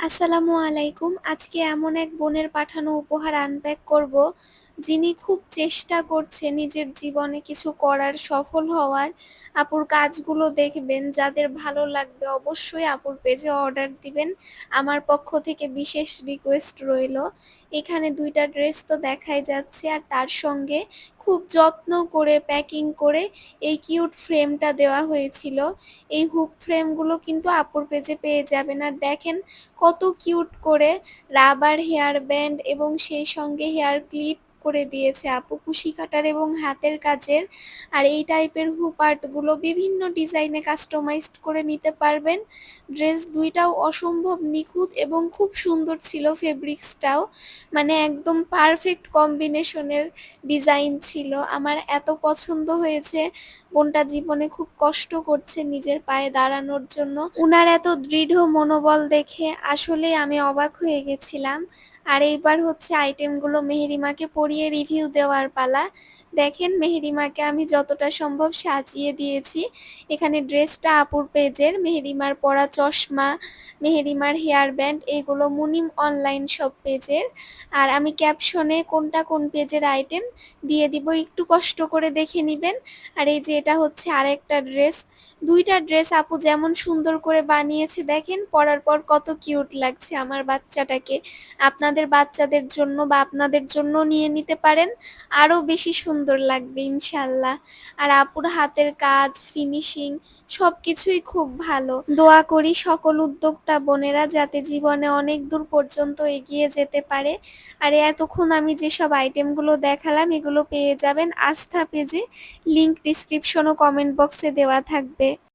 আসসালামু আলাইকুম। আজকে এমন এক বোনের পাঠানো উপহার আনপ্যাক করব, যিনি খুব চেষ্টা করছে নিজের জীবনে কিছু করার, সফল হওয়ার। আপুর কাজগুলো দেখবেন, যাদের ভালো লাগবে অবশ্যই আপুর পেজে অর্ডার দিবেন। আমার পক্ষ থেকে বিশেষ রিকোয়েস্ট রইলো। এখানে ২ টা ড্রেস তো দেখাই যাচ্ছে, আর তার সঙ্গে খুব যত্ন করে প্যাকিং করে এই কিউট ফ্রেমটা দেওয়া হয়েছিল। এই হুক ফ্রেমগুলো কিন্তু আপুর পেজে পেয়ে যাবেন। আর দেখেন কত কিউট করে রাবার হেয়ার ব্যান্ড এবং সেই সঙ্গে হেয়ার ক্লিপ করে দিয়েছে আপু, কুশি কাটার এবং হাতের কাজের। আর এই টাইপের হুপ আর্টগুলো বিভিন্ন ডিজাইনে কাস্টমাইজড করে নিতে পারবেন। ড্রেস দুইটাও অসম্ভব নিখুঁত এবং খুব সুন্দর ছিল, ফেব্রিক্সটাও মানে একদম পারফেক্ট কম্বিনেশনের ডিজাইন ছিল। আমার এত পছন্দ হয়েছে। বোনটা জীবনে খুব কষ্ট করছে নিজের পায়ে দাঁড়ানোর জন্য। উনার এত দৃঢ় মনোবল দেখে আসলেই আমি অবাক হয়ে গেছিলাম। আর এইবার হচ্ছে আইটেমগুলো মেহেরিমাকে পরিয়ে রিভিউ দেওয়ার পালা। দেখেন মেহেরিমাকে আমি যতটা সম্ভব সাজিয়ে দিয়েছি। এখানে ড্রেসটা আপুর পেজের, মেহেরিমার পরা চশমা, মেহেরিমার হেয়ার ব্যান্ড এগুলো মুনিম অনলাইন শপ পেজের। আর আমি ক্যাপশনে কোনটা কোন পেজের আইটেম দিয়ে দিব, একটু কষ্ট করে দেখে নিবেন। আর এই যে এটা হচ্ছে আরেকটা ড্রেস। ২ টা ড্রেস আপু যেমন সুন্দর করে বানিয়েছে, দেখেন পরার পর কত কিউট লাগছে আমার বাচ্চাটাকে। আপনাদের বাচ্চাদের জন্য বা আপনাদের জন্য নিয়ে নিতে পারেন, আরো বেশি সুন্দর লাগবে ইনশাআল্লাহ। আর আপুর হাতের কাজ, ফিনিশিং সবকিছুই খুব ভালো। দোয়া করি সকল উদ্যোক্তা বোনেরা যাতে জীবনে অনেক দূর পর্যন্ত এগিয়ে যেতে পারে। আর এতক্ষণ আমি যেসব আইটেমগুলো দেখালাম এগুলো পেয়ে যাবেন আস্থা পেজে। লিংক ডিসক্রিপশন ও কমেন্ট বক্সে দেওয়া থাকবে।